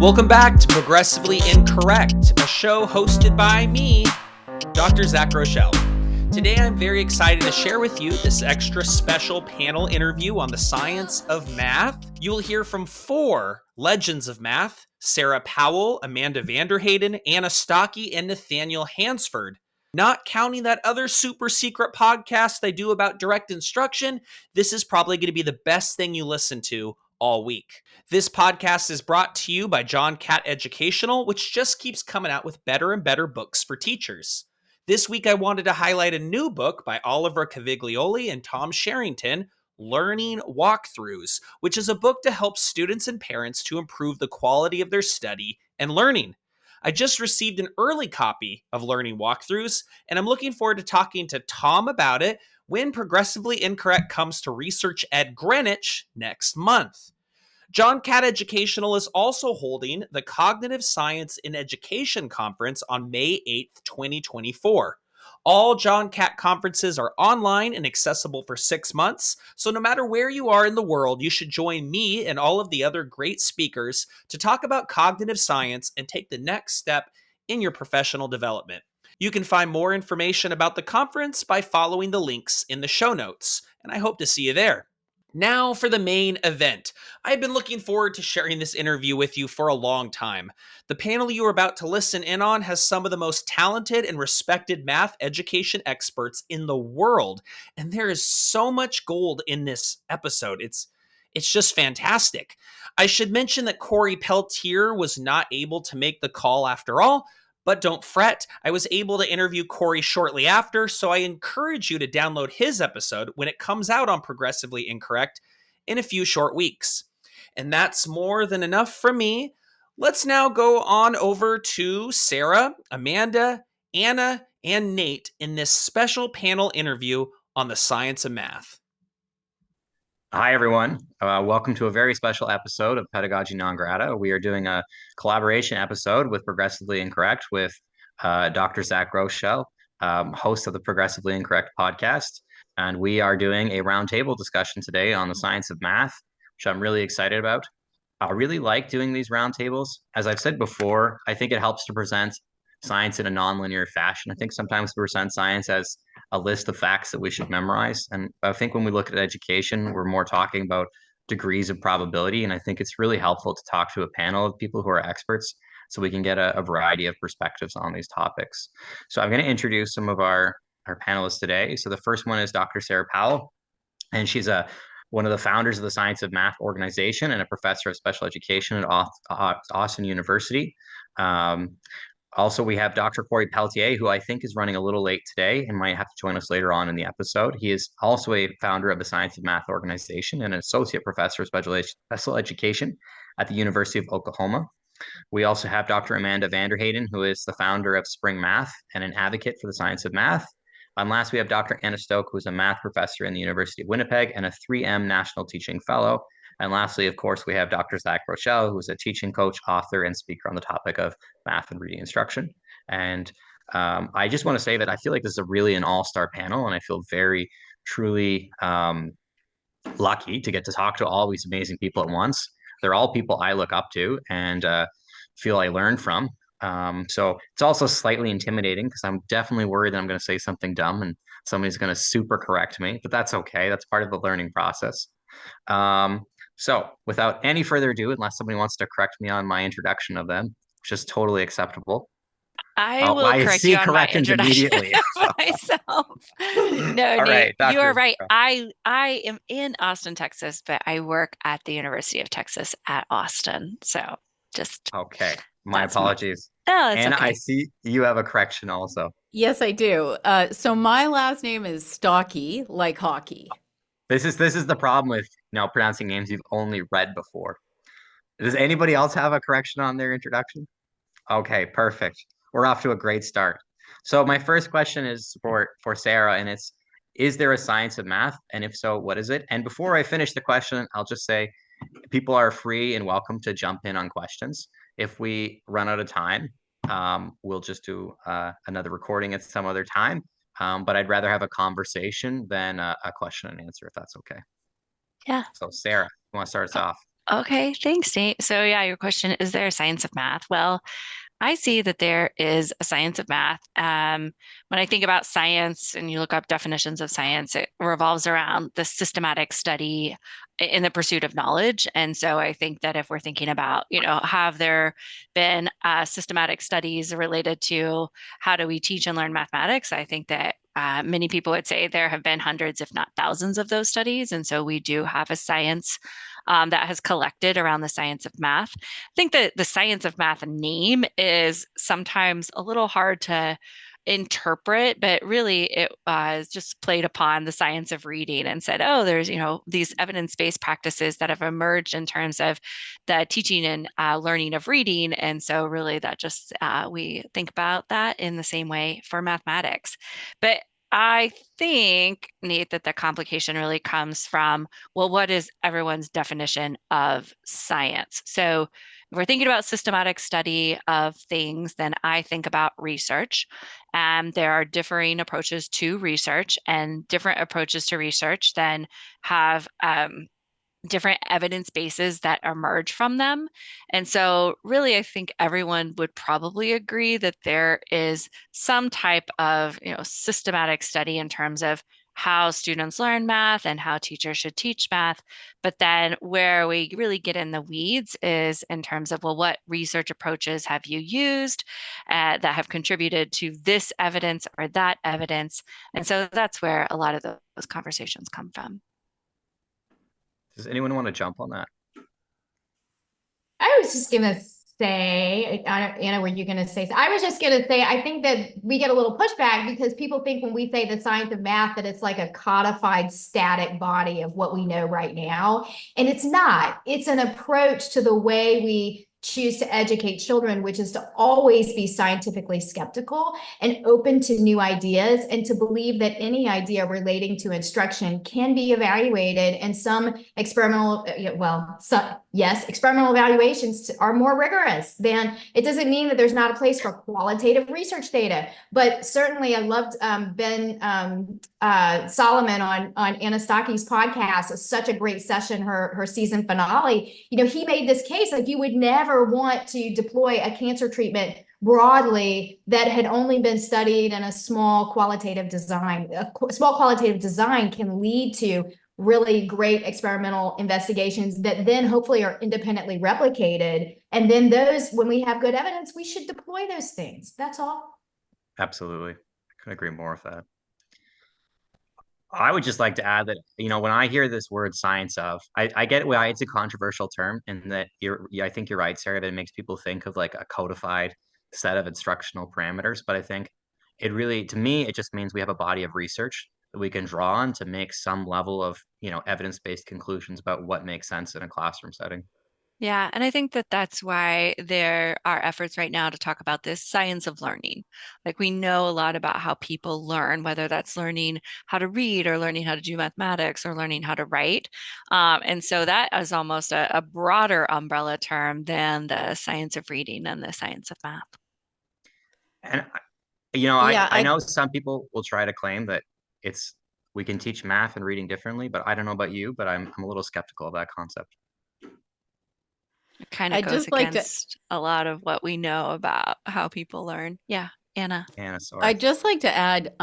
Welcome back to Progressively Incorrect, a show hosted by me, Dr. Zach Rochelle. Today I'm very excited to share with you this extra special panel interview on the science of math. You will hear from 4 legends of math: Sarah Powell, Amanda VanDerHeyden, Anna Stokke, and Nathaniel Hansford. Not counting that other super secret podcast I do about direct instruction, this is probably going to be the best thing you listen to all week. This podcast is brought to you by John Catt Educational, which just keeps coming out with better and better books for teachers. This week, I wanted to highlight a new book by Oliver Caviglioli and Tom Sherrington, Learning Walkthroughs, which is a book to help students and parents to improve the quality of their study and learning. I just received an early copy of Learning Walkthroughs, and I'm looking forward to talking to Tom about it when Progressively Incorrect comes to Research Ed Greenwich next month. John Catt Educational is also holding the Cognitive Science in Education Conference on May 8th, 2024. All John Catt conferences are online and accessible for 6 months, so no matter where you are in the world, you should join me and all of the other great speakers to talk about cognitive science and take the next step in your professional development. You can find more information about the conference by following the links in the show notes, and I hope to see you there. Now for the main event. I've been looking forward to sharing this interview with you for a long time. The panel you are about to listen in on has some of the most talented and respected math education experts in the world, and there is so much gold in this episode. It's just fantastic. I should mention that Corey Peltier was not able to make the call after all, but don't fret, I was able to interview Corey shortly after, so I encourage you to download his episode when it comes out on Progressively Incorrect in a few short weeks. And that's more than enough from me. Let's now go on over to Sarah, Amanda, Anna, and Nate in this special panel interview on the science of math. Hi, everyone. Welcome to a very special episode of Pedagogy Non Grata. We are doing a collaboration episode with Progressively Incorrect with Dr. Zach Rochelle, host of the Progressively Incorrect podcast. And we are doing a roundtable discussion today on the science of math, which I'm really excited about. I really like doing these roundtables. As I've said before, I think it helps to present science in a nonlinear fashion. I think sometimes we present science as a list of facts that we should memorize. And I think when we look at education, we're more talking about degrees of probability. And I think it's really helpful to talk to a panel of people who are experts so we can get a variety of perspectives on these topics. So I'm going to introduce some of our panelists today. So the first one is Dr. Sarah Powell, and she's one of the founders of the Science of Math organization and a professor of special education at Austin University. Also, we have Dr. Corey Peltier, who I think is running a little late today and might have to join us later on in the episode. He is also a founder of the Science of Math organization and an associate professor of special education at the University of Oklahoma. We also have Dr. Amanda VanDerHeyden, who is the founder of Spring Math and an advocate for the science of math. And last, we have Dr. Anna Stokke, who's a math professor in the University of Winnipeg and a 3M National Teaching Fellow. And lastly, of course, we have Dr. Zach Rochelle, who is a teaching coach, author, and speaker on the topic of math and reading instruction. And I just want to say that I feel like this is really an all-star panel, and I feel very, truly lucky to get to talk to all these amazing people at once. They're all people I look up to and feel I learn from. So it's also slightly intimidating because I'm definitely worried that I'm going to say something dumb and somebody's going to super correct me, but that's okay. That's part of the learning process. So without any further ado, unless somebody wants to correct me on my introduction of them, which is totally acceptable. I will correct you on my introduction of myself. No, Nate, you are right. I am in Austin, Texas, but I work at the University of Texas at Austin. So just okay. My apologies. And okay. I see you have a correction also. Yes, I do. So my last name is Stokke, like hockey. This is the problem with pronouncing names you've only read before. Does anybody else have a correction on their introduction? Okay, perfect. We're off to a great start. So my first question is for Sarah, and it's, is there a science of math? And if so, what is it? And before I finish the question, I'll just say people are free and welcome to jump in on questions. If we run out of time, we'll just do another recording at some other time. But I'd rather have a conversation than a question and answer, if that's okay. Yeah. So Sarah, you want to start us off? Okay, thanks, Nate. So yeah, your question, is there a science of math? Well, I see that there is a science of math. When I think about science and you look up definitions of science, it revolves around the systematic study in the pursuit of knowledge. And so I think that if we're thinking about, have there been systematic studies related to how do we teach and learn mathematics? I think that many people would say there have been hundreds, if not thousands, of those studies. And so we do have a science that has collected around the science of math. I think that the science of math name is sometimes a little hard to interpret, but really it was just played upon the science of reading and said, oh, there's, these evidence-based practices that have emerged in terms of the teaching and learning of reading. And so really that just, we think about that in the same way for mathematics. But I think, Nate, that the complication really comes from, well, what is everyone's definition of science? So if we're thinking about systematic study of things, then I think about research. And there are differing approaches to research, and different approaches to research then have different evidence bases that emerge from them. And so really, I think everyone would probably agree that there is some type of, systematic study in terms of how students learn math and how teachers should teach math. But then where we really get in the weeds is in terms of, well, what research approaches have you used that have contributed to this evidence or that evidence? And so that's where a lot of those conversations come from. Does anyone want to jump on that? I was just going to say, Anna, were you going to say? I was just going to say, I think that we get a little pushback because people think when we say the science of math that it's like a codified static body of what we know right now. And it's not. It's an approach to the way we choose to educate children, which is to always be scientifically skeptical and open to new ideas, and to believe that any idea relating to instruction can be evaluated. And some experimental, experimental evaluations are more rigorous than. It doesn't mean that there's not a place for qualitative research data, but certainly I loved Ben Solomon on Anna Stocke's podcast. It's such a great session, her season finale. He made this case like you would never want to deploy a cancer treatment broadly that had only been studied in a small qualitative design. A small qualitative design can lead to really great experimental investigations that then hopefully are independently replicated. And then those, when we have good evidence, we should deploy those things. That's all. Absolutely. I couldn't agree more with that. I would just like to add that, when I hear this word science of, I get why it's a controversial term, and that I think you're right, Sarah, that it makes people think of like a codified set of instructional parameters. But I think it really, to me, it just means we have a body of research that we can draw on to make some level of, evidence-based conclusions about what makes sense in a classroom setting. Yeah, and I think that that's why there are efforts right now to talk about this science of learning. Like we know a lot about how people learn, whether that's learning how to read or learning how to do mathematics or learning how to write. And so that is almost a broader umbrella term than the science of reading and the science of math. And, I know some people will try to claim that we can teach math and reading differently, but I don't know about you, but I'm a little skeptical of that concept. It kind of goes against a lot of what we know about how people learn. Yeah, Anna. Sorry. I'd just like to add,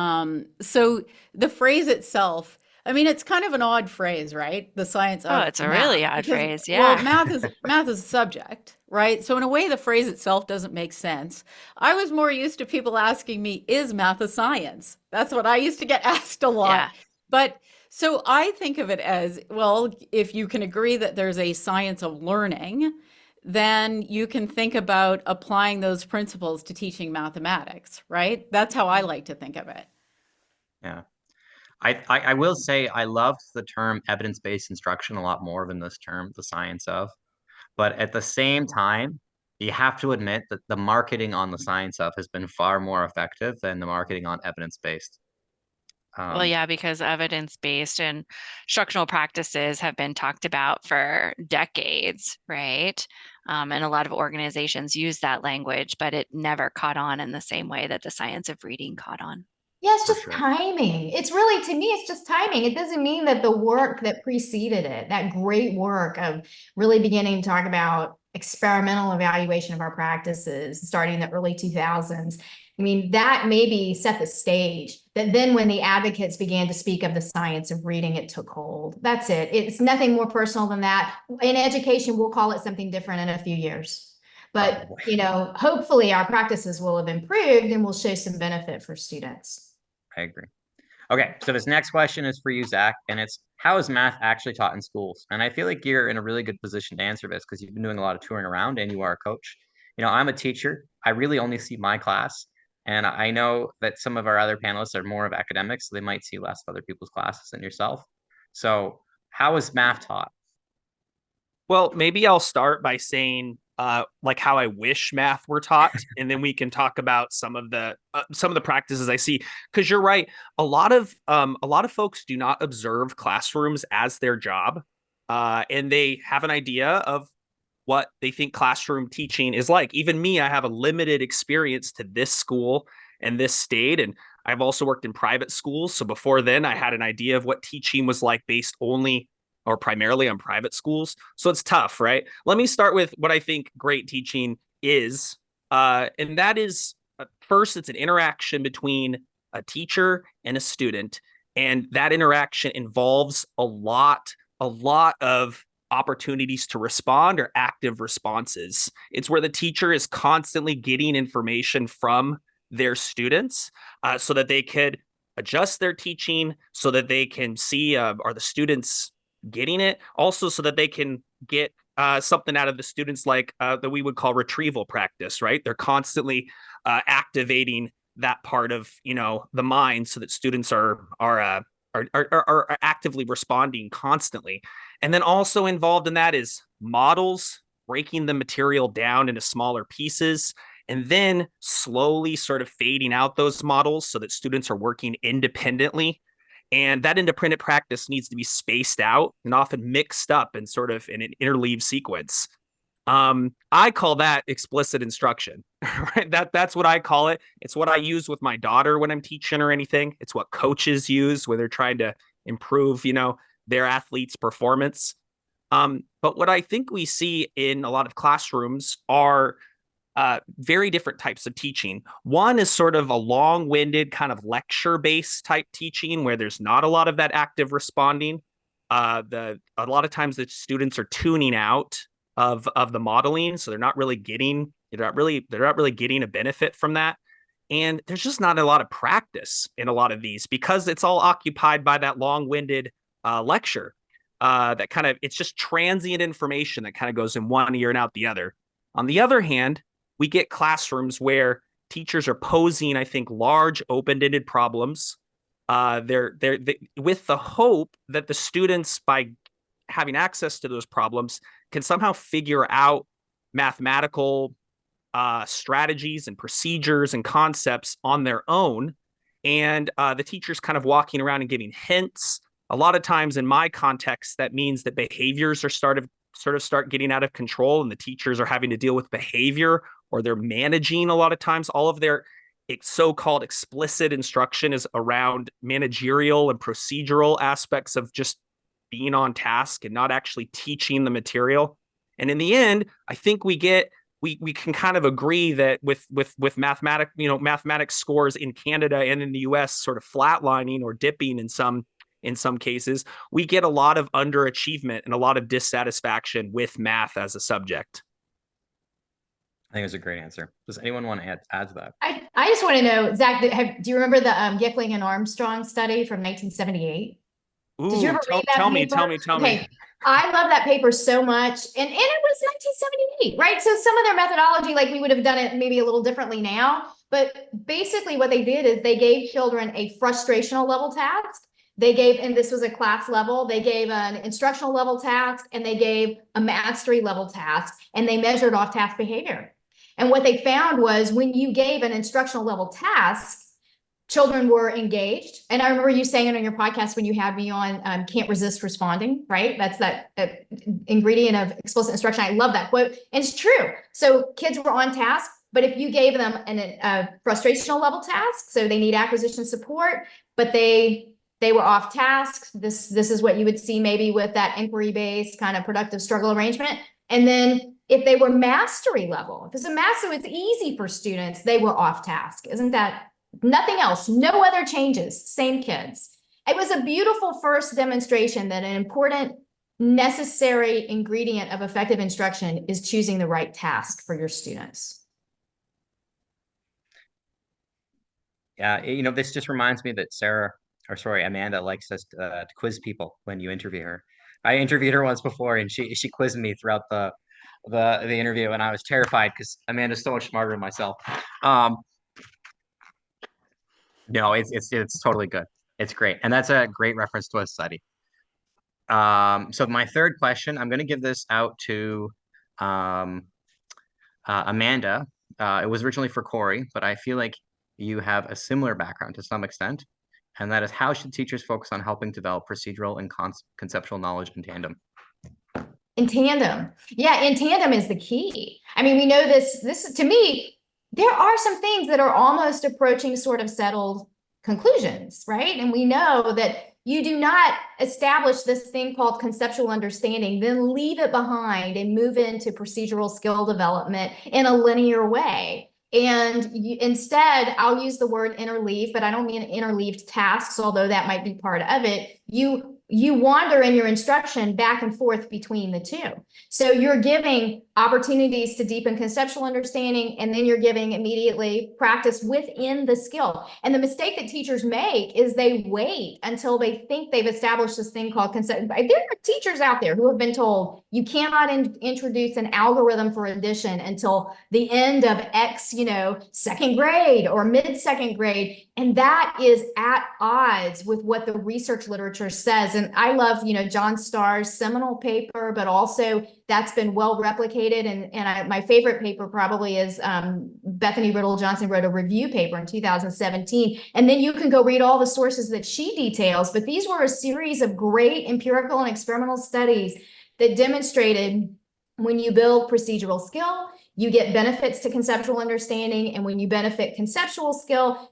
so the phrase itself, I mean, it's kind of an odd phrase, right? The science of math. Oh, it's a really odd phrase, yeah. Well, math is a subject, right? So in a way, the phrase itself doesn't make sense. I was more used to people asking me, is math a science? That's what I used to get asked a lot. Yeah. But so I think of it as, well, if you can agree that there's a science of learning, then you can think about applying those principles to teaching mathematics, right? That's how I like to think of it. Yeah. I will say I loved the term evidence-based instruction a lot more than this term, the science of. But at the same time, you have to admit that the marketing on the science of has been far more effective than the marketing on evidence-based. Well, yeah, because evidence-based and instructional practices have been talked about for decades, right? And a lot of organizations use that language, but it never caught on in the same way that the science of reading caught on. Yeah, it's just timing. It's really, to me, it's just timing. It doesn't mean that the work that preceded it, that great work of really beginning to talk about experimental evaluation of our practices starting in the early 2000s. I mean, that maybe set the stage. That then when the advocates began to speak of the science of reading, it took hold. That's it. It's nothing more personal than that. In education, we'll call it something different in a few years. But, you know, hopefully our practices will have improved and will show some benefit for students. I agree. Okay, so this next question is for you, Zach, and it's, how is math actually taught in schools? And I feel like you're in a really good position to answer this because you've been doing a lot of touring around and you are a coach. You know, I'm a teacher. I really only see my class. And I know that some of our other panelists are more of academics, so they might see less of other people's classes than yourself. So how is math taught? Well, maybe I'll start by saying like how I wish math were taught, and then we can talk about some of the practices I see. Because you're right, a lot of folks do not observe classrooms as their job, and they have an idea of what they think classroom teaching is like. Even me, I have a limited experience to this school and this state, and I've also worked in private schools. So before then, I had an idea of what teaching was like based only or primarily on private schools. So it's tough, right? Let me start with what I think great teaching is. And that is, first, it's an interaction between a teacher and a student. And that interaction involves a lot of opportunities to respond or active responses. It's where the teacher is constantly getting information from their students so that they could adjust their teaching, so that they can see, are the students getting it, also so that they can get something out of the students like that we would call retrieval practice, right? They're constantly activating that part of, you know, the mind so that students are actively responding constantly. And then also involved in that is models, breaking the material down into smaller pieces, and then slowly sort of fading out those models so that students are working independently. And that independent practice needs to be spaced out and often mixed up and sort of in an interleaved sequence. I call that explicit instruction, right? That's what I call it. It's what I use with my daughter when I'm teaching or anything. It's what coaches use when they're trying to improve, you know, their athletes' performance. But what I think we see in a lot of classrooms are very different types of teaching. One is sort of a long-winded kind of lecture-based type teaching where there's not a lot of that active responding. A lot of times the students are tuning out of the modeling, so they're not really getting a benefit from that. And there's just not a lot of practice in a lot of these because it's all occupied by that long-winded lecture. That kind of, it's just transient information that kind of goes in one ear and out the other. On the other hand, we get classrooms where teachers are posing, I think, large open-ended problems. They're with the hope that the students, by having access to those problems, can somehow figure out mathematical strategies and procedures and concepts on their own. And the teacher's kind of walking around and giving hints. A lot of times in my context, that means that behaviors are start getting out of control and the teachers are having to deal with behavior, or they're managing a lot of times. All of their so-called explicit instruction is around managerial and procedural aspects of just being on task and not actually teaching the material. And in the end, I think we can kind of agree that with mathematics scores in Canada and in the US sort of flatlining or dipping in some cases, we get a lot of underachievement and a lot of dissatisfaction with math as a subject. I think it was a great answer. Does anyone want to add to that? I just want to know, Zach, do you remember the Gickling and Armstrong study from 1978? Ooh, did you ever read that paper? Tell me. I love that paper so much. And it was 1978, right? So some of their methodology, like we would have done it maybe a little differently now. But basically what they did is they gave children a frustrational level task. And this was a class level, they gave an instructional level task and they gave a mastery level task, and they measured off task behavior. And what they found was when you gave an instructional level task, children were engaged. And I remember you saying it on your podcast when you had me on can't resist responding, right? That's that ingredient of explicit instruction. I love that quote. And it's true. So kids were on task. But if you gave them a frustrational level task, so they need acquisition support, but they were off task, this is what you would see maybe with that inquiry-based kind of productive struggle arrangement. And then if they were mastery level, because a mastery was easy for students, they were off task. Isn't that nothing else? No other changes, same kids. It was a beautiful first demonstration that an important necessary ingredient of effective instruction is choosing the right task for your students. Yeah, this just reminds me that Amanda likes us to quiz people when you interview her. I interviewed her once before, and she quizzed me throughout the interview, and I was terrified because Amanda's so much smarter than myself. No, it's totally good. It's great, and that's a great reference to a study. So my third question, I'm going to give this out to Amanda. It was originally for Corey, but I feel like you have a similar background to some extent, and that is, how should teachers focus on helping develop procedural and conceptual knowledge in tandem? In tandem. Yeah, in tandem is the key. I mean, we know this to me, there are some things that are almost approaching sort of settled conclusions, right? And we know that you do not establish this thing called conceptual understanding, then leave it behind and move into procedural skill development in a linear way. And instead, I'll use the word interleave, but I don't mean interleaved tasks, although that might be part of it. You wander in your instruction back and forth between the two. So you're giving opportunities to deepen conceptual understanding, and then you're giving immediately practice within the skill. And the mistake that teachers make is they wait until they think they've established this thing called concept. There are teachers out there who have been told you cannot introduce an algorithm for addition until the end of X, second grade or mid-second grade. And that is at odds with what the research literature says. And I love, John Starr's seminal paper, but also that's been well replicated. And my favorite paper probably is Bethany Riddle Johnson wrote a review paper in 2017. And then you can go read all the sources that she details. But these were a series of great empirical and experimental studies that demonstrated when you build procedural skill, you get benefits to conceptual understanding. And when you benefit conceptual skill,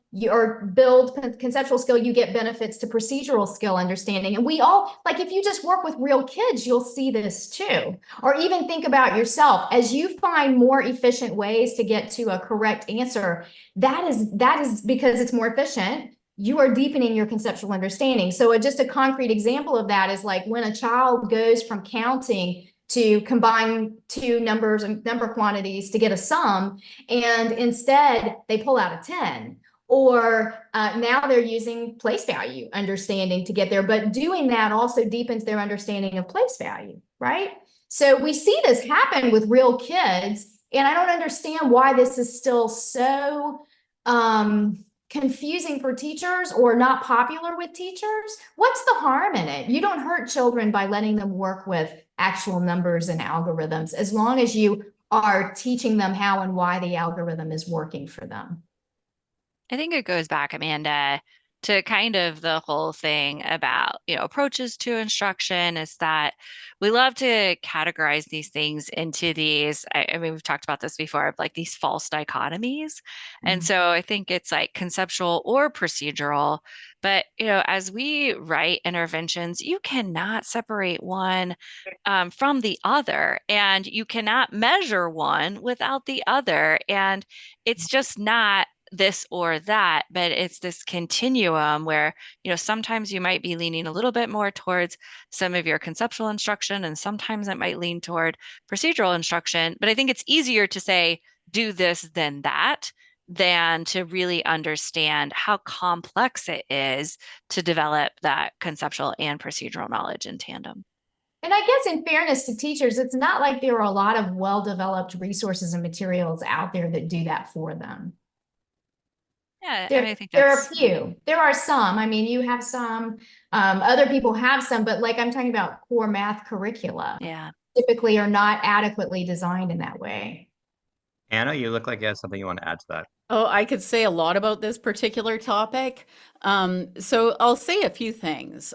build conceptual skill, you get benefits to procedural skill understanding. And we all, like, if you just work with real kids, you'll see this too. Or even think about yourself. As you find more efficient ways to get to a correct answer, that is because it's more efficient. You are deepening your conceptual understanding. So just a concrete example of that is like when a child goes from counting to combine two numbers and number quantities to get a sum, and instead they pull out a 10. Or now they're using place value understanding to get there, but doing that also deepens their understanding of place value, right? So we see this happen with real kids, and I don't understand why this is still so confusing for teachers or not popular with teachers. What's the harm in it? You don't hurt children by letting them work with actual numbers and algorithms, as long as you are teaching them how and why the algorithm is working for them. I think it goes back, Amanda, to kind of the whole thing about, approaches to instruction, is that we love to categorize these things into these, I mean, we've talked about this before, of like these false dichotomies. Mm-hmm. And so I think it's like conceptual or procedural, but, as we write interventions, you cannot separate one from the other, and you cannot measure one without the other. And it's just not this or that, but it's this continuum where, sometimes you might be leaning a little bit more towards some of your conceptual instruction, and sometimes it might lean toward procedural instruction. But I think it's easier to say, do this than that, than to really understand how complex it is to develop that conceptual and procedural knowledge in tandem. And I guess in fairness to teachers, it's not like there are a lot of well-developed resources and materials out there that do that for them. Yeah, I think there are a few. There are some. I mean, you have some, other people have some, but like I'm talking about core math curricula. Yeah. Typically are not adequately designed in that way. Anna, you look like you have something you want to add to that. Oh, I could say a lot about this particular topic. So I'll say a few things.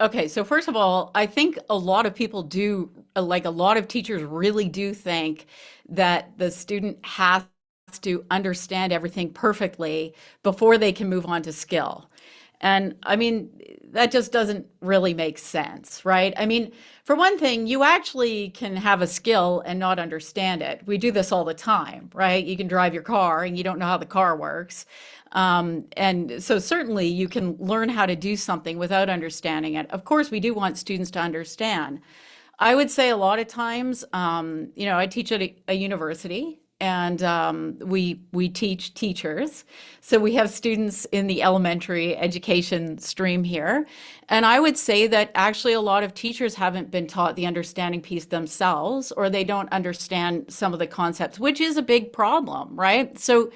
Okay, so first of all, I think a lot of people do, like a lot of teachers really do think that the student has has to understand everything perfectly before they can move on to skill. And I mean, that just doesn't really make sense, right? I mean, for one thing, you actually can have a skill and not understand it. We do this all the time, right? You can drive your car and you don't know how the car works. And so certainly you can learn how to do something without understanding it. Of course, we do want students to understand. I would say a lot of times, I teach at a university, and we teach teachers. So we have students in the elementary education stream here. And I would say that actually a lot of teachers haven't been taught the understanding piece themselves, or they don't understand some of the concepts, which is a big problem, right? So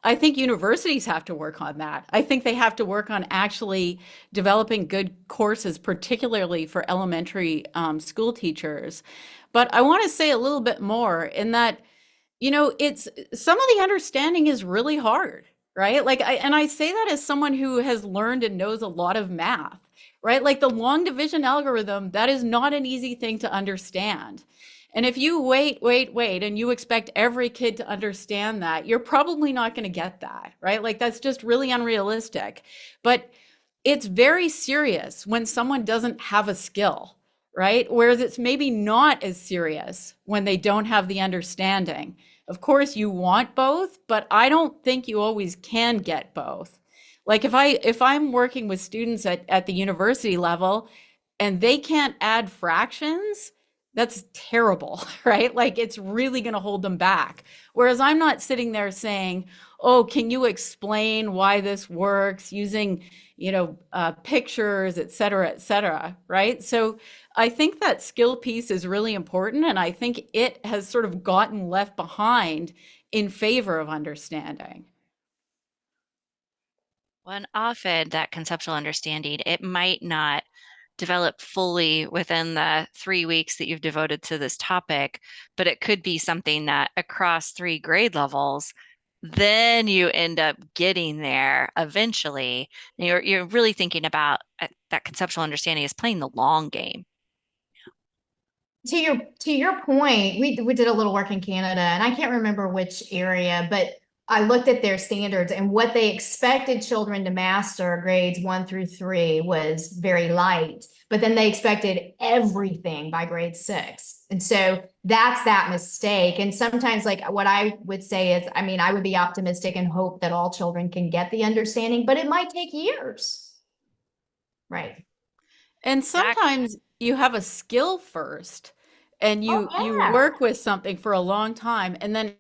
I think universities have to work on that. I think they have to work on actually developing good courses, particularly for elementary school teachers. But I want to say a little bit more in that, it's some of the understanding is really hard, right? Like, I say that as someone who has learned and knows a lot of math, right? Like the long division algorithm, that is not an easy thing to understand. And if you wait, and you expect every kid to understand that, you're probably not going to get that, right? Like that's just really unrealistic. But it's very serious when someone doesn't have a skill, right? Whereas it's maybe not as serious when they don't have the understanding. Of course, you want both, but I don't think you always can get both. Like if I'm working with students at the university level and they can't add fractions, that's terrible, right? Like it's really going to hold them back. Whereas I'm not sitting there saying, oh, can you explain why this works using, pictures, et cetera, right? So I think that skill piece is really important. And I think it has sort of gotten left behind in favor of understanding. Well, and often that conceptual understanding, it might not develop fully within the 3 weeks that you've devoted to this topic, but it could be something that across 3 grade levels, then you end up getting there eventually. You're really thinking about that conceptual understanding is playing the long game. To your point, we did a little work in Canada, and I can't remember which area, but I looked at their standards, and what they expected children to master grades 1 through 3 was very light, but then they expected everything by grade 6. And so that's that mistake. And sometimes, like what I would say is, I would be optimistic and hope that all children can get the understanding, but it might take years. Right. And sometimes you have a skill first and you work with something for a long time, and then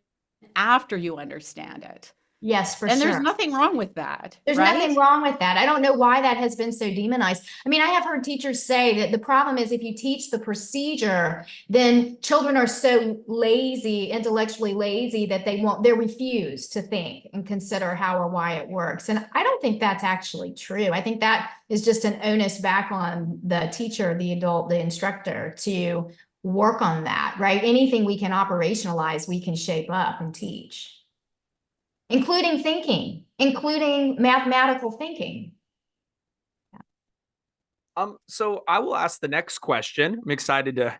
after you understand it. Yes, for sure. And there's nothing wrong with that. There's nothing wrong with that. I don't know why that has been so demonized. I have heard teachers say that the problem is if you teach the procedure, then children are so lazy, intellectually lazy, that they refuse to think and consider how or why it works. And I don't think that's actually true. I think that is just an onus back on the teacher, the adult, the instructor to work on that, right? Anything we can operationalize, we can shape up and teach. Including thinking, including mathematical thinking. So I will ask the next question. I'm excited to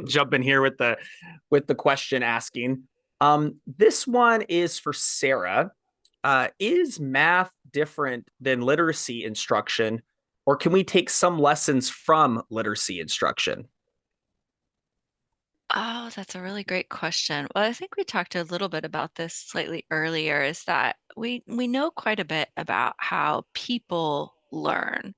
jump in here with the question asking. This one is for Sarah. Is math different than literacy instruction, or can we take some lessons from literacy instruction? Oh, that's a really great question. Well, I think we talked a little bit about this slightly earlier, is that we know quite a bit about how people learn.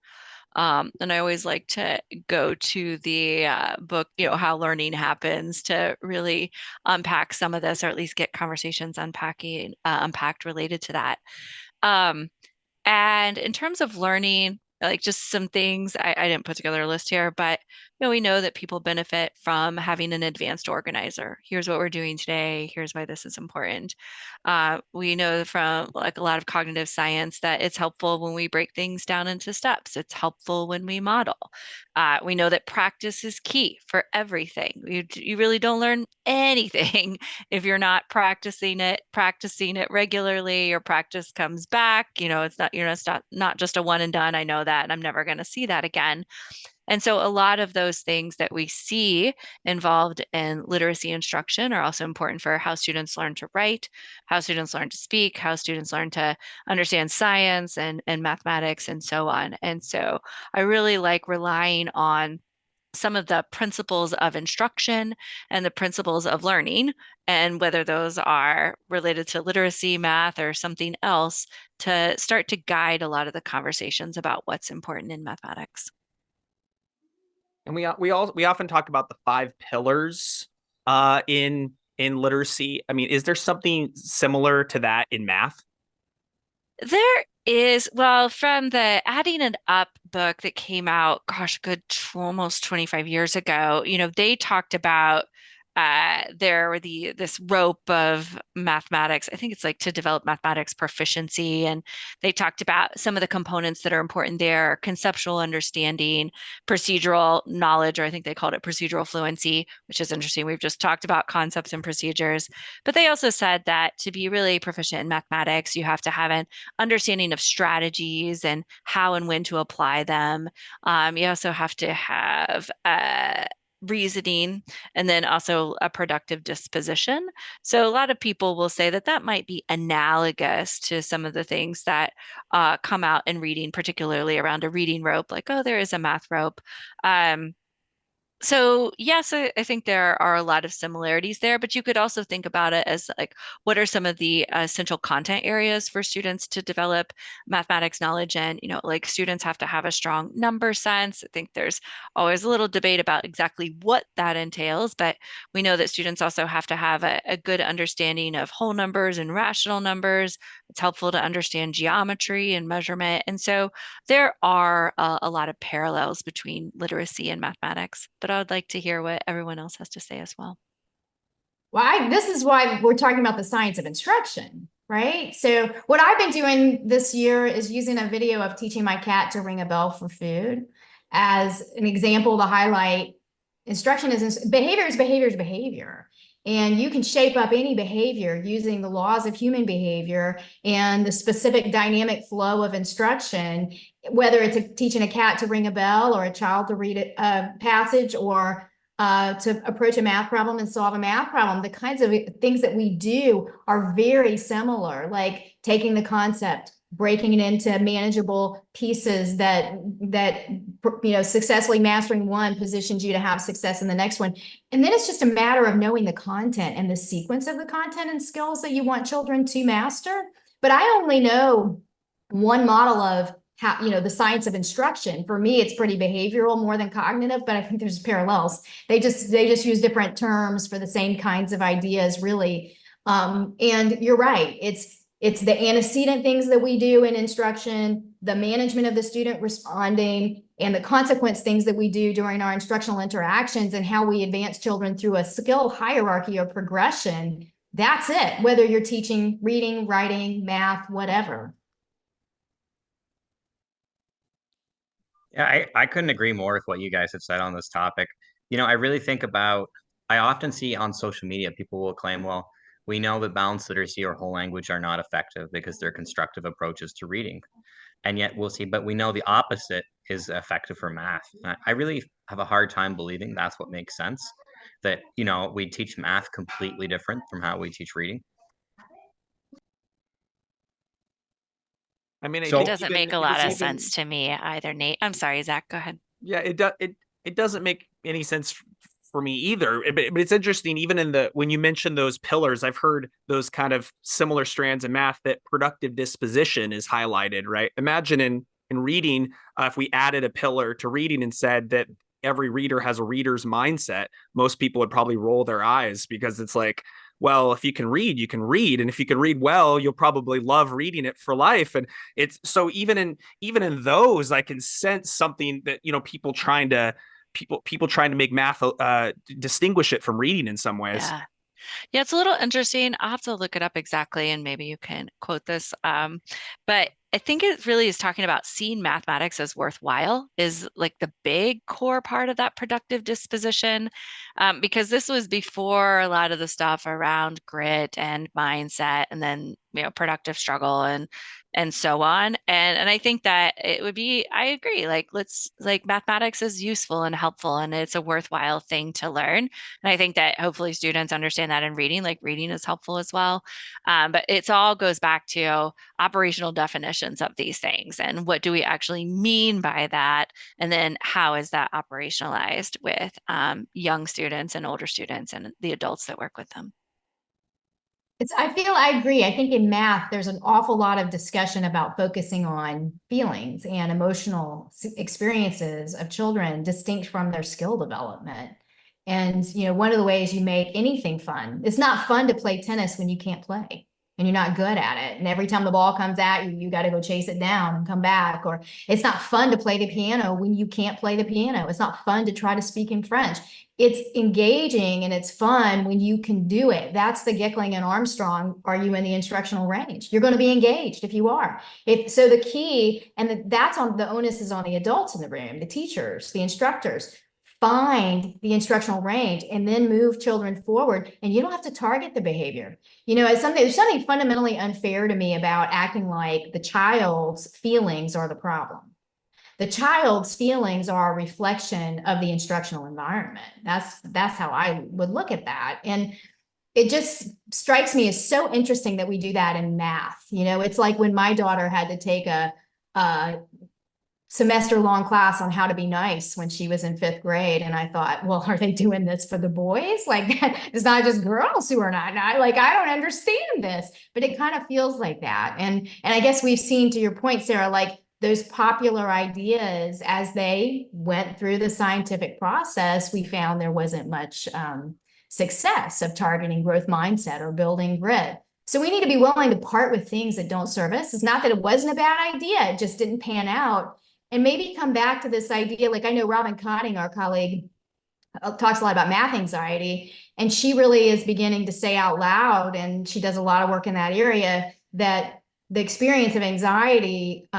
And I always like to go to the book, How Learning Happens, to really unpack some of this, or at least get conversations unpacked related to that. And in terms of learning, like just some things, I didn't put together a list here, but we know that people benefit from having an advanced organizer. Here's what we're doing today. Here's why this is important. We know from like a lot of cognitive science that it's helpful when we break things down into steps. It's helpful when we model. We know that practice is key for everything. You really don't learn anything if you're not practicing it regularly. Your practice comes back. It's not just a one and done. I know that, and I'm never going to see that again. And so a lot of those things that we see involved in literacy instruction are also important for how students learn to write, how students learn to speak, how students learn to understand science and mathematics and so on. And so I really like relying on some of the principles of instruction and the principles of learning, and whether those are related to literacy, math, or something else, to start to guide a lot of the conversations about what's important in mathematics. And we often talk about the 5 pillars in literacy. I mean, is there something similar to that in math? There is, well, from the Adding It Up book that came out, gosh, good almost 25 years ago, they talked about this rope of mathematics. I think it's like to develop mathematics proficiency. And they talked about some of the components that are important there: conceptual understanding, procedural knowledge, or I think they called it procedural fluency, which is interesting. We've just talked about concepts and procedures. But they also said that to be really proficient in mathematics, you have to have an understanding of strategies and how and when to apply them. You also have to have reasoning, and then also a productive disposition. So a lot of people will say that that might be analogous to some of the things that come out in reading, particularly around a reading rope, like, oh, there is a math rope. So yes, I think there are a lot of similarities there, but you could also think about it as like, what are some of the essential content areas for students to develop mathematics knowledge? And, like, students have to have a strong number sense. I think there's always a little debate about exactly what that entails, but we know that students also have to have a good understanding of whole numbers and rational numbers. It's helpful to understand geometry and measurement. And so there are a lot of parallels between literacy and mathematics, but I would like to hear what everyone else has to say as well. Well, this is why we're talking about the science of instruction, right? So what I've been doing this year is using a video of teaching my cat to ring a bell for food as an example to highlight instruction is behavior. And you can shape up any behavior using the laws of human behavior and the specific dynamic flow of instruction, whether it's teaching a cat to ring a bell or a child to read a passage or to approach a math problem and solve a math problem. The kinds of things that we do are very similar, like taking the concept, breaking it into manageable pieces that successfully mastering one positions you to have success in the next one. And then it's just a matter of knowing the content and the sequence of the content and skills that you want children to master. But I only know one model of how, the science of instruction. For me, it's pretty behavioral more than cognitive, but I think there's parallels. They just use different terms for the same kinds of ideas, really. And you're right. It's the antecedent things that we do in instruction, the management of the student responding, and the consequence things that we do during our instructional interactions, and how we advance children through a skill hierarchy or progression. That's it, whether you're teaching reading, writing, math, whatever. Yeah, I couldn't agree more with what you guys have said on this topic. I really think about, I often see on social media, people will claim, well, we know that balanced literacy or whole language are not effective because they're constructive approaches to reading. And yet we'll see, but we know the opposite is effective for math. And I really have a hard time believing that's what makes sense, that, we teach math completely different from how we teach reading. I mean, it doesn't make a lot of sense to me either, Nate. I'm sorry, Zach, go ahead. Yeah, it doesn't make any sense for me either. But it's interesting, even when you mention those pillars, I've heard those kind of similar strands in math that productive disposition is highlighted, right? Imagine in reading, if we added a pillar to reading and said that every reader has a reader's mindset, most people would probably roll their eyes, because it's like, well, if you can read, you can read. And if you can read well, you'll probably love reading it for life. And it's so even in those, I can sense something that, people trying to make math distinguish it from reading in some ways. Yeah, it's a little interesting. I'll have to look it up exactly, and maybe you can quote this. But I think it really is talking about seeing mathematics as worthwhile is like the big core part of that productive disposition, because this was before a lot of the stuff around grit and mindset, and then productive struggle and so on. And I think that it would be, I agree, like mathematics is useful and helpful, and it's a worthwhile thing to learn. And I think that hopefully students understand that in reading, like reading is helpful as well. But it all goes back to operational definitions of these things and what do we actually mean by that? And then how is that operationalized with young students and older students and the adults that work with them? I agree. I think in math, there's an awful lot of discussion about focusing on feelings and emotional experiences of children distinct from their skill development. And, one of the ways you make anything fun, it's not fun to play tennis when you can't play and you're not good at it. And every time the ball comes at you, you got to go chase it down and come back. Or it's not fun to play the piano when you can't play the piano. It's not fun to try to speak in French. It's engaging and it's fun when you can do it. That's the Gickling and Armstrong. Are you in the instructional range? You're going to be engaged if you are. So the key, and that's on the onus is on the adults in the room, the teachers, the instructors. Find the instructional range and then move children forward. And you don't have to target the behavior. There's something fundamentally unfair to me about acting like the child's feelings are the problem. The child's feelings are a reflection of the instructional environment. That's how I would look at that. And it just strikes me as so interesting that we do that in math. It's like when my daughter had to take a semester-long class on how to be nice when she was in 5th grade. And I thought, well, are they doing this for the boys? Like, it's not just girls who are not, I don't understand this, but it kind of feels like that. And I guess we've seen, to your point, Sarah, like those popular ideas, as they went through the scientific process, we found there wasn't much success of targeting growth mindset or building grit. So we need to be willing to part with things that don't serve us. It's not that it wasn't a bad idea, it just didn't pan out. And maybe come back to this idea, like I know Robin Cotting, our colleague, talks a lot about math anxiety, and she really is beginning to say out loud, and she does a lot of work in that area, that the experience of anxiety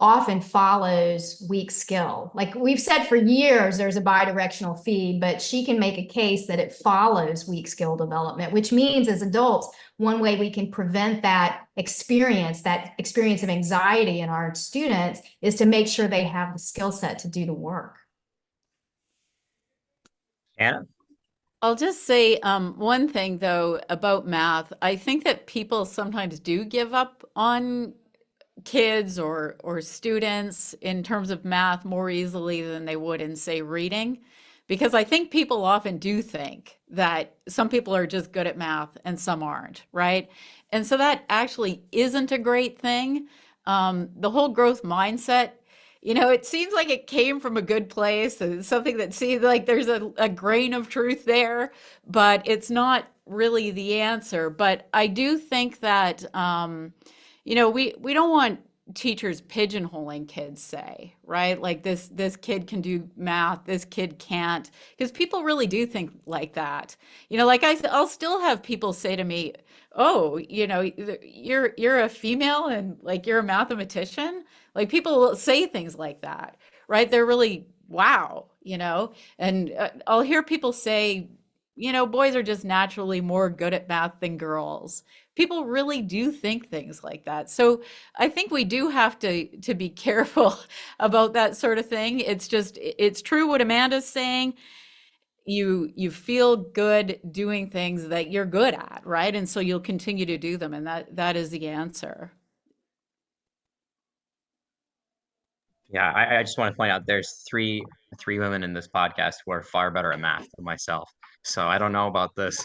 often follows weak skill. Like we've said for years, there's a bidirectional feed, but she can make a case that it follows weak skill development, which means as adults, one way we can prevent that experience of anxiety in our students is to make sure they have the skill set to do the work. Anna? I'll just say one thing, though, about math. I think that people sometimes do give up on kids or students in terms of math more easily than they would in, say, reading. Because I think people often do think that some people are just good at math and some aren't, right? And so that actually isn't a great thing. The whole growth mindset, it seems like it came from a good place, something that seems like there's a grain of truth there, but it's not really the answer. But I do think that, we don't want teachers pigeonholing kids, say, right? Like this kid can do math, this kid can't, because people really do think like that. Like I'll still have people say to me, oh, you're a female and like you're a mathematician. Like people will say things like that, right? They're really, wow, and I'll hear people say, boys are just naturally more good at math than girls. People really do think things like that. So I think we do have to be careful about that sort of thing. It's true what Amanda's saying. You feel good doing things that you're good at, right? And so you'll continue to do them. And that is the answer. Yeah, I just want to point out there's three women in this podcast who are far better at math than myself. So I don't know about this.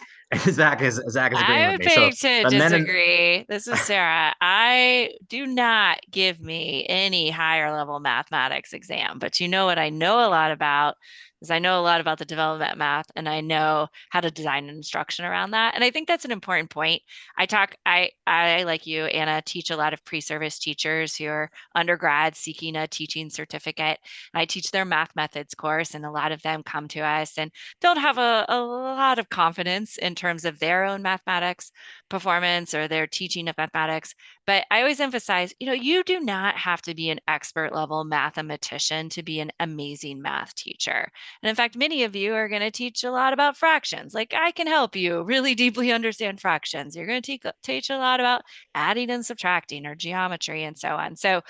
Zach is agreeing with me. I would beg to disagree. This is Sarah. I do not give me any higher level mathematics exam, but what I know a lot about is I know a lot about the development math, and I know how to design an instruction around that. And I think that's an important point. I like you, Anna, teach a lot of pre-service teachers who are undergrads seeking a teaching certificate. And I teach their math methods course, and a lot of them come to us and don't have a lot of confidence in terms of their own mathematics performance or their teaching of mathematics. But I always emphasize, you do not have to be an expert level mathematician to be an amazing math teacher. And in fact, many of you are going to teach a lot about fractions. Like, I can help you really deeply understand fractions. You're going to teach a lot about adding and subtracting or geometry and so on. So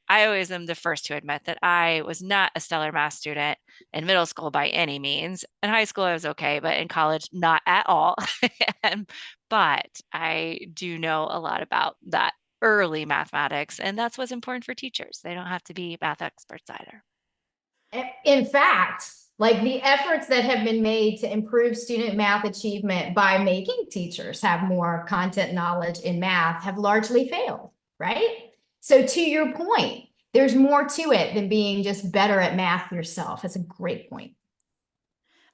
I always am the first to admit that I was not a stellar math student in middle school by any means. In high school, I was okay, but in college, not at all. But I do know a lot about that early mathematics, and that's what's important for teachers. They don't have to be math experts either. In fact, like the efforts that have been made to improve student math achievement by making teachers have more content knowledge in math have largely failed, right? So to your point, there's more to it than being just better at math yourself. That's a great point.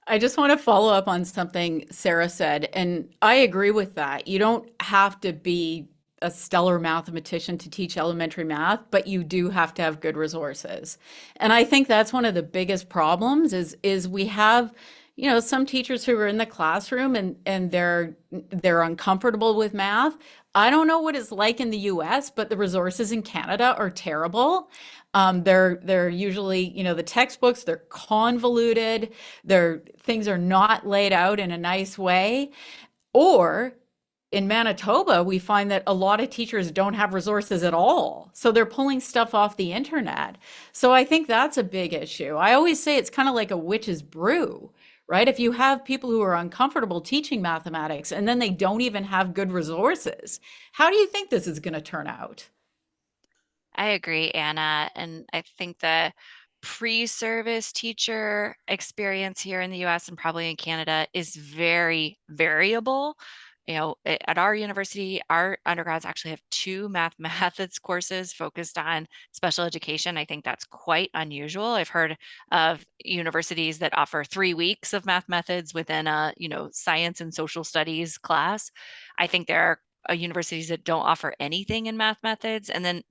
I just want to follow up on something Sarah said, and I agree with that. You don't have to be a stellar mathematician to teach elementary math, but you do have to have good resources. And I think that's one of the biggest problems is we have, some teachers who are in the classroom and they're uncomfortable with math. I don't know what it's like in the US, but the resources in Canada are terrible. They're usually, the textbooks, they're convoluted, things are not laid out in a nice way. Or in Manitoba, we find that a lot of teachers don't have resources at all. So they're pulling stuff off the internet. So I think that's a big issue. I always say it's kind of like a witch's brew, right? If you have people who are uncomfortable teaching mathematics and then they don't even have good resources, how do you think this is going to turn out? I agree, Anna. And I think the pre-service teacher experience here in the US and probably in Canada is very variable. At our university, our undergrads actually have 2 math methods courses focused on special education. I think that's quite unusual. I've heard of universities that offer 3 weeks of math methods within a, science and social studies class. I think there are universities that don't offer anything in math methods. And then,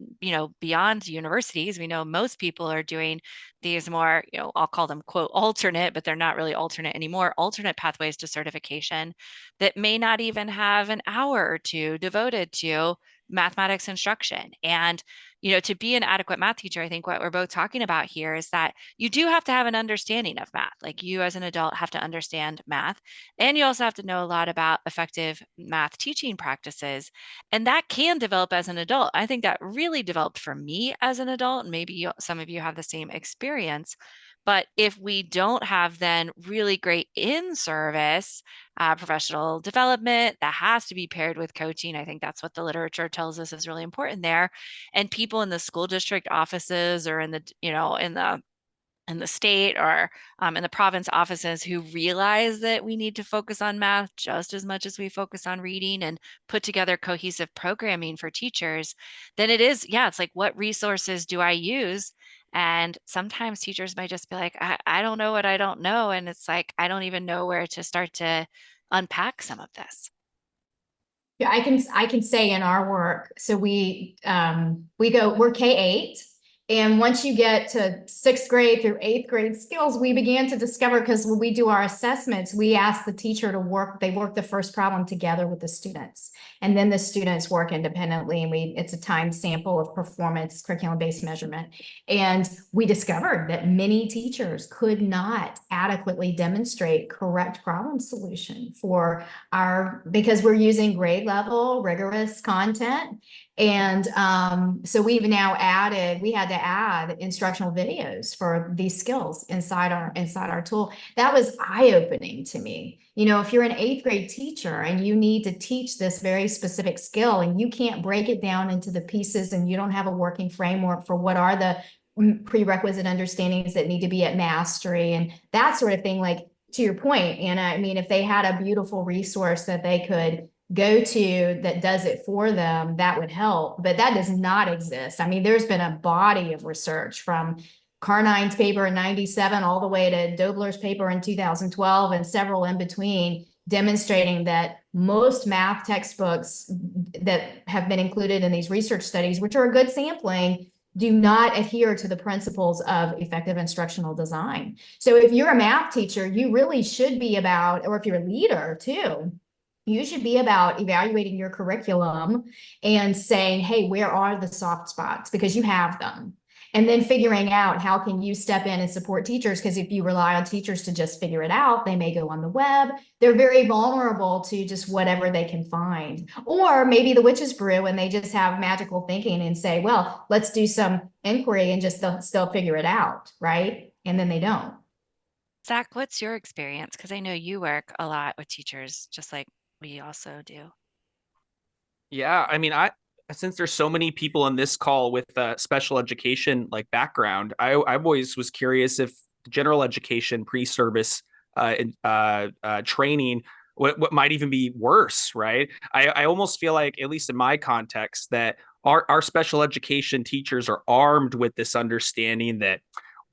beyond universities, we know most people are doing these more, I'll call them quote alternate, but they're not really alternate anymore, alternate pathways to certification that may not even have an hour or 2 devoted to mathematics instruction. And, to be an adequate math teacher, I think what we're both talking about here is that you do have to have an understanding of math. Like, you as an adult have to understand math, and you also have to know a lot about effective math teaching practices. And that can develop as an adult. I think that really developed for me as an adult, and maybe some of you have the same experience. But if we don't have then really great in-service professional development that has to be paired with coaching, I think that's what the literature tells us is really important there. And people in the school district offices or in the, in the state or in the province offices who realize that we need to focus on math just as much as we focus on reading and put together cohesive programming for teachers, then it's like, what resources do I use? And sometimes teachers might just be like, I don't know what I don't know. And it's like, I don't even know where to start to unpack some of this. Yeah, I can say in our work, so we're K-8. And once you get to 6th grade through 8th grade skills, we began to discover, because when we do our assessments, we ask the teacher to work the first problem together with the students. And then the students work independently, and it's a time sample of performance curriculum-based measurement. And we discovered that many teachers could not adequately demonstrate correct problem solution because we're using grade level rigorous content. And so we had to add instructional videos for these skills inside our tool. That was eye-opening to me. If you're an 8th grade teacher and you need to teach this very specific skill and you can't break it down into the pieces and you don't have a working framework for what are the prerequisite understandings that need to be at mastery and that sort of thing, like to your point, Anna, I mean, if they had a beautiful resource that they could go to that does it for them, that would help. But that does not exist. I mean, there's been a body of research from Carnine's paper in 97 all the way to Dobler's paper in 2012 and several in between, demonstrating that most math textbooks that have been included in these research studies, which are a good sampling, do not adhere to the principles of effective instructional design. So if you're a math teacher, you really should be about, or if you're a leader too, you should be about evaluating your curriculum and saying, hey, where are the soft spots? Because you have them. And then figuring out how can you step in and support teachers? Because if you rely on teachers to just figure it out, they may go on the web. They're very vulnerable to just whatever they can find. Or maybe the witch's brew and they just have magical thinking and say, well, let's do some inquiry and just they'll figure it out, right? And then they don't. Zach, what's your experience? Because I know you work a lot with teachers, just like we also do. Yeah, I mean, since there's so many people on this call with special education like background, I always was curious if general education pre-service training what might even be worse, right? I almost feel like, at least in my context, that our special education teachers are armed with this understanding that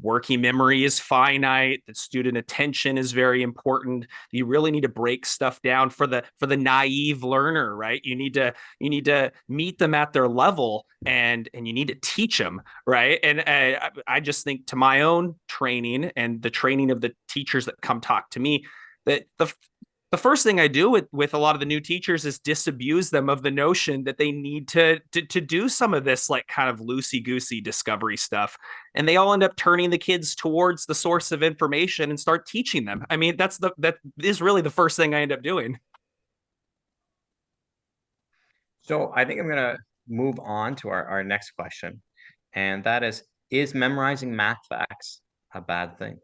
working memory is finite, that student attention is very important. You really need to break stuff down for the naive learner, right? You need to meet them at their level, and you need to teach them, right? And I just think, to my own training and the training of the teachers that come talk to me, that the first thing I do with a lot of the new teachers is disabuse them of the notion that they need to do some of this like kind of loosey-goosey discovery stuff. And they all end up turning the kids towards the source of information and start teaching them. I mean, that is really the first thing I end up doing. So I think I'm going to move on to our next question. And that is memorizing math facts a bad thing?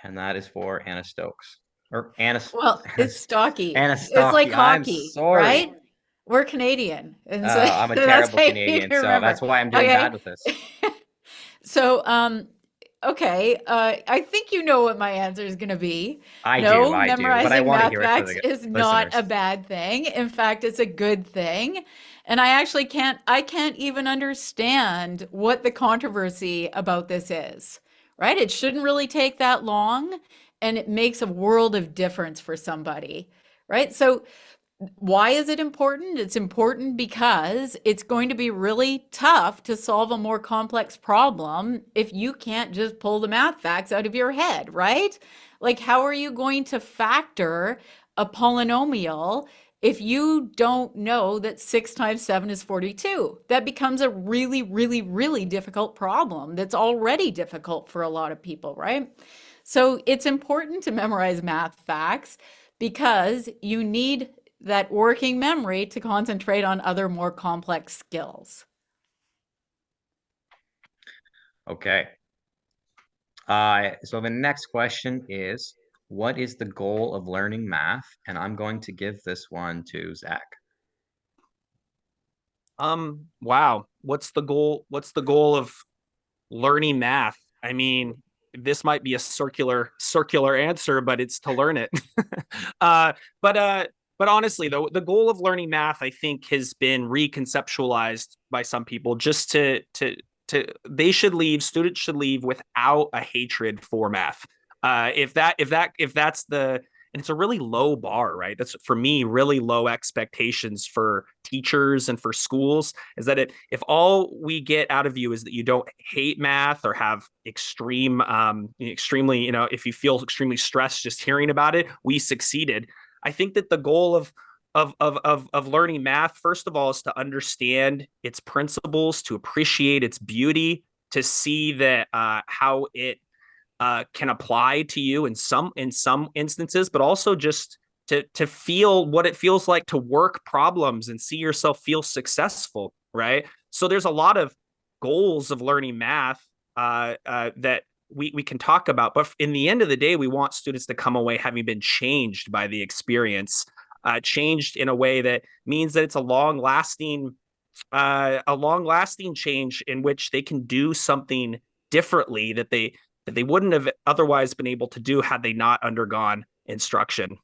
And that is for Anna Stokes. Or Anna. Well, it's Stokke. Anna It's Stokke. like hockey, right? We're Canadian. And so I'm a terrible Canadian, so that's why I'm doing bad with this. So, okay, I think you know what my answer is going to be. I do, memorizing but I want to math hear facts it for the is not a bad thing. In fact, it's a good thing. And I actually can't even understand what the controversy about this is, right? It shouldn't really take that long, and it makes a world of difference for somebody, right? So why is it important? It's important because it's going to be really tough to solve a more complex problem if you can't just pull the math facts out of your head, right? Like, how are you going to factor a polynomial if you don't know that 6 times 7 is 42? That becomes a really, really, really difficult problem that's already difficult for a lot of people, right? So it's important to memorize math facts because you need that working memory to concentrate on other more complex skills. Okay. So the next question is, what is the goal of learning math? And I'm going to give this one to Zach. Wow. What's the goal? What's the goal of learning math? I mean, this might be a circular answer, but it's to learn it. But honestly, though, the goal of learning math, I think, has been reconceptualized by some people just students should leave without a hatred for math. If that's and it's a really low bar, right? That's, for me, really low expectations for teachers and for schools, is that if all we get out of you is that you don't hate math or have extremely, if you feel extremely stressed just hearing about it, we succeeded. I think that the goal of learning math, first of all, is to understand its principles, to appreciate its beauty, to see that how it can apply to you in some instances, but also just to feel what it feels like to work problems and see yourself feel successful, right? So there's a lot of goals of learning math that we can talk about, but in the end of the day, we want students to come away having been changed by the experience, changed in a way that means that it's a long-lasting change in which they can do something differently that they wouldn't have otherwise been able to do had they not undergone instruction.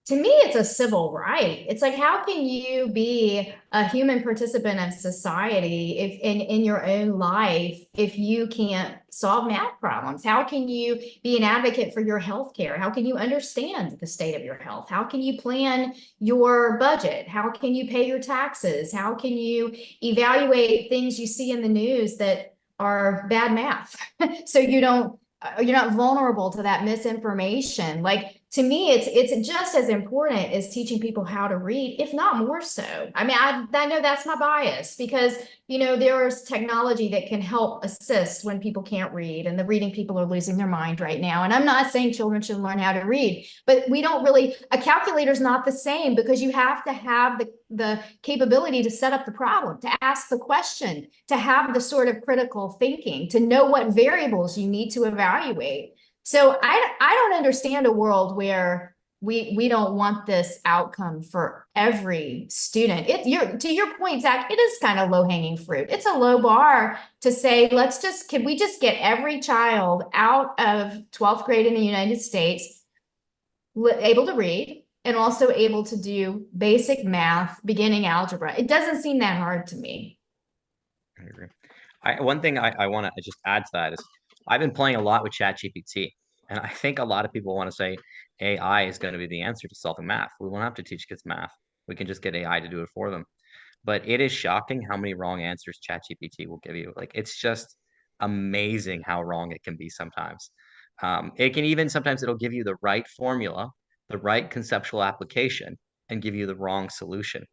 to me, it's a civil right. It's like, how can you be a human participant of society if in your own life if you can't solve math problems? How can you be an advocate for your health care? How can you understand the state of your health? How can you plan your budget? How can you pay your taxes? How can you evaluate things you see in the news that are bad math so you're not vulnerable to that misinformation? Like, to me, it's just as important as teaching people how to read, if not more so. I mean, I know that's my bias because, there's technology that can help assist when people can't read, and the reading people are losing their mind right now. And I'm not saying children should learn how to read, but we don't really, a calculator is not the same, because you have to have the capability to set up the problem, to ask the question, to have the sort of critical thinking, to know what variables you need to evaluate. So I don't understand a world where we don't want this outcome for every student. To your point, Zach, it is kind of low-hanging fruit. It's a low bar to say, can we just get every child out of 12th grade in the United States able to read and also able to do basic math, beginning algebra? It doesn't seem that hard to me. I agree. One thing I want to just add to that is I've been playing a lot with ChatGPT, and I think a lot of people want to say AI is going to be the answer to solving math. We won't have to teach kids math. We can just get AI to do it for them. But it is shocking how many wrong answers ChatGPT will give you. Like, it's just amazing how wrong it can be sometimes. It can even, sometimes it'll give you the right formula, the right conceptual application, and give you the wrong solution.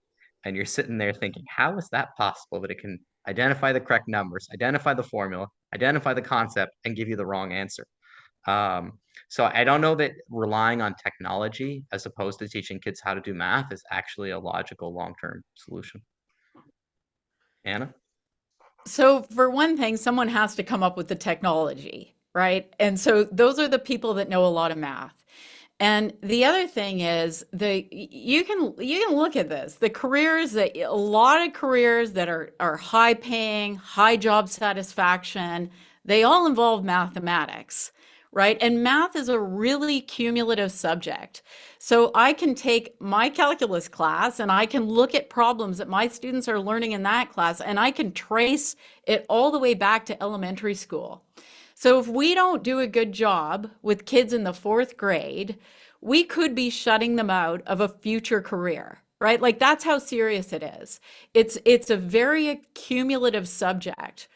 And you're sitting there thinking, how is that possible? But it can identify the correct numbers, identify the formula, identify the concept, and give you the wrong answer. So I don't know that relying on technology as opposed to teaching kids how to do math is actually a logical long-term solution. Anna? So for one thing, someone has to come up with the technology, right? And so those are the people that know a lot of math. And the other thing is you can look at this. The careers that a lot of careers that are high paying, high job satisfaction, they all involve mathematics, right? And math is a really cumulative subject. So I can take my calculus class and I can look at problems that my students are learning in that class, and I can trace it all the way back to elementary school. So if we don't do a good job with kids in the 4th grade, we could be shutting them out of a future career, right? Like, that's how serious it is. It's a very cumulative subject.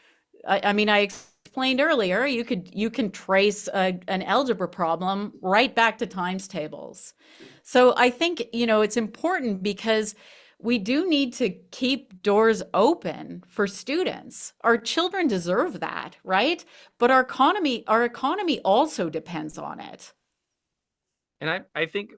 I mean, I explained earlier, you can trace an algebra problem right back to times tables. So I think, it's important because we do need to keep doors open for students. Our children deserve that, right? But our economy also depends on it. And I think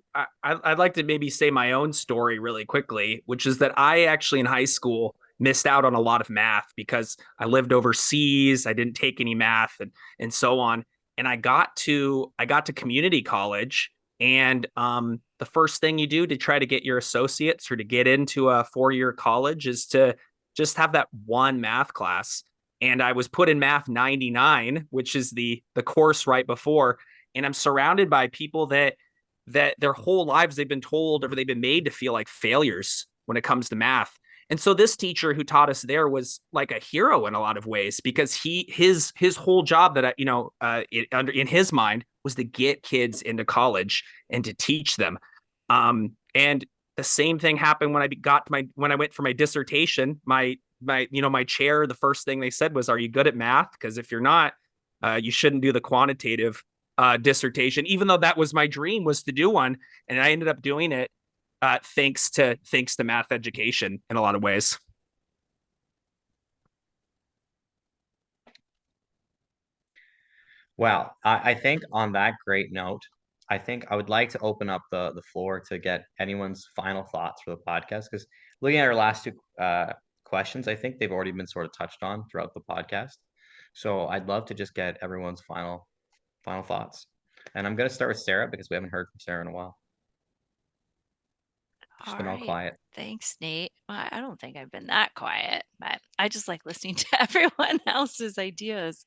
I'd like to maybe say my own story really quickly, which is that I actually in high school missed out on a lot of math because I lived overseas. I didn't take any math and so on. And I got to community college, and the first thing you do to try to get your associates or to get into a 4-year college is to just have that one math class. And I was put in math 99, which is the course right before. And I'm surrounded by people that their whole lives they've been told, or they've been made to feel like failures when it comes to math. And so this teacher who taught us there was like a hero in a lot of ways, because his whole job that in his mind was to get kids into college and to teach them. And the same thing happened when I went for my dissertation. My chair, the first thing they said was, "Are you good at math? Because if you're not, you shouldn't do the quantitative dissertation," even though that was my dream, was to do one. And I ended up doing it thanks to math education in a lot of ways. Well, I think on that great note, I think I would like to open up the floor to get anyone's final thoughts for the podcast, because looking at our last two questions, I think they've already been sort of touched on throughout the podcast. So I'd love to just get everyone's final thoughts. And I'm going to start with Sarah, because we haven't heard from Sarah in a while. She's been all quiet. Thanks, Nate. Well, I don't think I've been that quiet, but I just like listening to everyone else's ideas.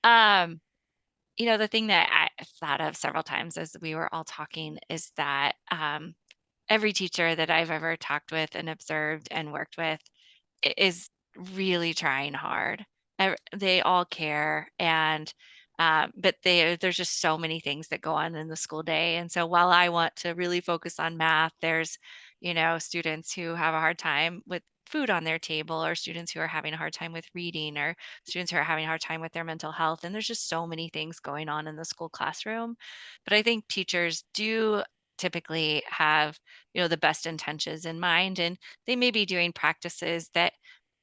The thing that thought of several times as we were all talking is that every teacher that I've ever talked with and observed and worked with is really trying hard. They all care, and but there's just so many things that go on in the school day. And so while I want to really focus on math, there's, students who have a hard time with food on their table, or students who are having a hard time with reading, or students who are having a hard time with their mental health. And there's just so many things going on in the school classroom. But I think teachers do typically have, the best intentions in mind, and they may be doing practices that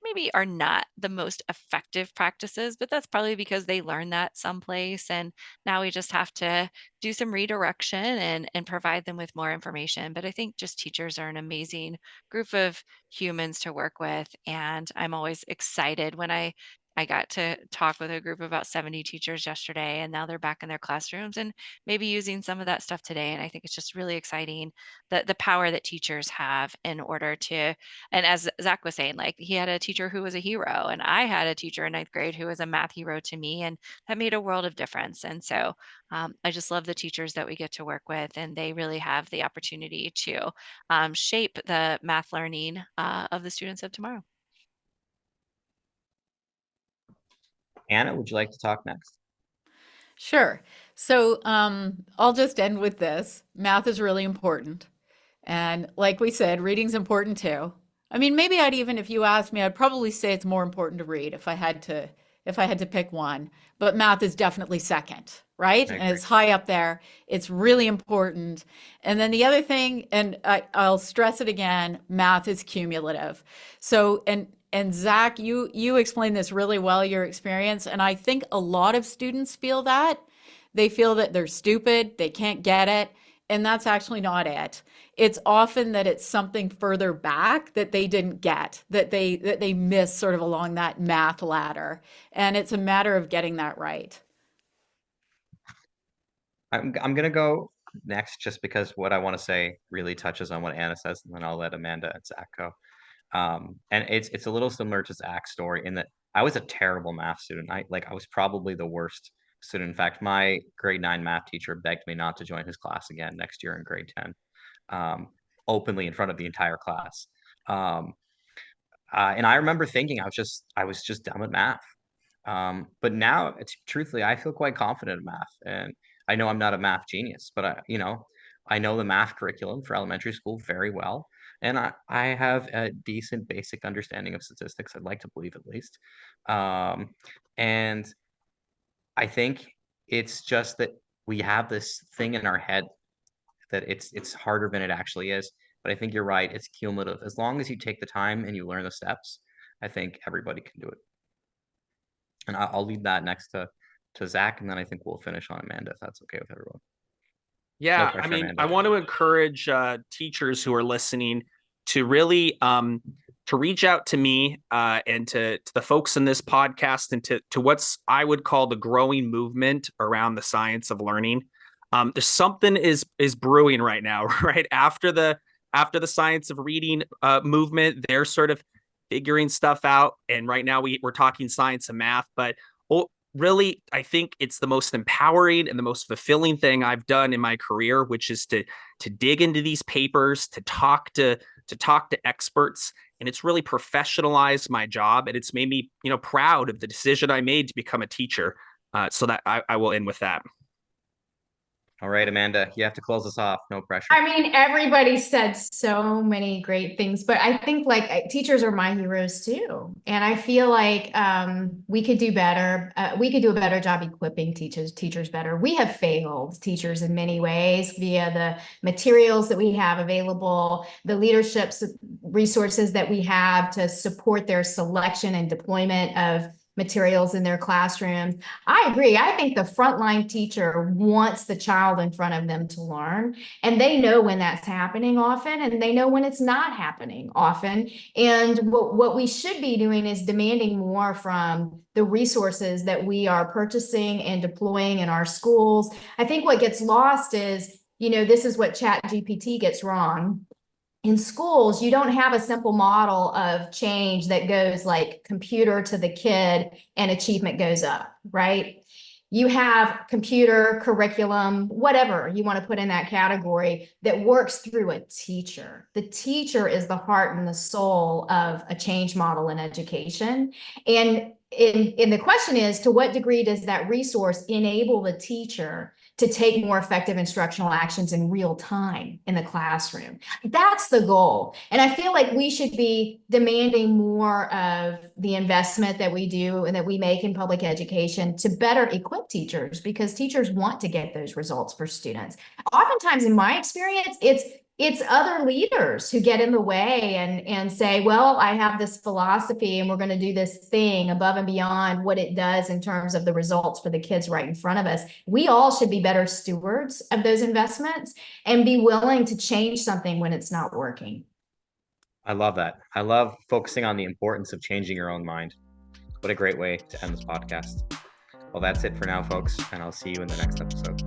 maybe are not the most effective practices, but that's probably because they learned that someplace. And now we just have to do some redirection and provide them with more information. But I think just teachers are an amazing group of humans to work with. And I'm always excited when I got to talk with a group of about 70 teachers yesterday, and now they're back in their classrooms and maybe using some of that stuff today. And I think it's just really exciting the power that teachers have in order to, and as Zach was saying, like he had a teacher who was a hero, and I had a teacher in ninth grade who was a math hero to me, and that made a world of difference. And so I just love the teachers that we get to work with, and they really have the opportunity to shape the math learning of the students of tomorrow. Anna, would you like to talk next? Sure. So I'll just end with this. Math is really important. And like we said, reading's important too. I mean, maybe if you asked me, I'd probably say it's more important to read if I had to pick one. But math is definitely second, right? And it's high up there. It's really important. And then the other thing, and I'll stress it again, math is cumulative. So, and Zach, you explained this really well, your experience. And I think a lot of students feel that. They feel that they're stupid, they can't get it. And that's actually not it. It's often that it's something further back that they didn't get, that they miss sort of along that math ladder. And it's a matter of getting that right. I'm going to go next just because what I want to say really touches on what Anna says, and then I'll let Amanda and Zach go. And it's a little similar to Zach's story in that I was a terrible math student. I was probably the worst student. In fact, my grade 9 math teacher begged me not to join his class again next year in grade 10, openly in front of the entire class. And I remember thinking I was just dumb at math. But now, truthfully, I feel quite confident in math, and I know I'm not a math genius, but I know the math curriculum for elementary school very well. And I have a decent basic understanding of statistics, I'd like to believe at least. And I think it's just that we have this thing in our head that it's harder than it actually is. But I think you're right, it's cumulative. As long as you take the time and you learn the steps, I think everybody can do it. And I'll leave that next to Zach, and then I think we'll finish on Amanda, if that's okay with everyone. Yeah, no pressure, Amanda. I want to encourage teachers who are listening to really to reach out to me and to the folks in this podcast, and to what's I would call the growing movement around the science of learning. There's something is brewing right now, right after the science of reading movement. They're sort of figuring stuff out, and right now we're talking science and math, but really, I think it's the most empowering and the most fulfilling thing I've done in my career, which is to dig into these papers, to talk to experts, and it's really professionalized my job, and it's made me, proud of the decision I made to become a teacher. So that I will end with that. All right, Amanda, you have to close us off. No pressure. I mean, everybody said so many great things, but I think teachers are my heroes too. And I feel like we could do better. We could do a better job equipping teachers better. We have failed teachers in many ways via the materials that we have available, the leadership resources that we have to support their selection and deployment of materials in their classrooms. I agree. I think the frontline teacher wants the child in front of them to learn, and they know when that's happening often, and they know when it's not happening often. And what we should be doing is demanding more from the resources that we are purchasing and deploying in our schools. I think what gets lost is, this is what ChatGPT gets wrong. In schools, you don't have a simple model of change that goes like computer to the kid and achievement goes up, right? You have computer, curriculum, whatever you want to put in that category that works through a teacher. The teacher is the heart and the soul of a change model in education. And the question is, to what degree does that resource enable the teacher to take more effective instructional actions in real time in the classroom? That's the goal. And I feel like we should be demanding more of the investment that we do and that we make in public education to better equip teachers, because teachers want to get those results for students. Oftentimes, in my experience, it's other leaders who get in the way and say, well, I have this philosophy and we're going to do this thing above and beyond what it does in terms of the results for the kids right in front of us. We all should be better stewards of those investments and be willing to change something when it's not working. I love that. I love focusing on the importance of changing your own mind. What a great way to end this podcast. Well, that's it for now, folks, and I'll see you in the next episode.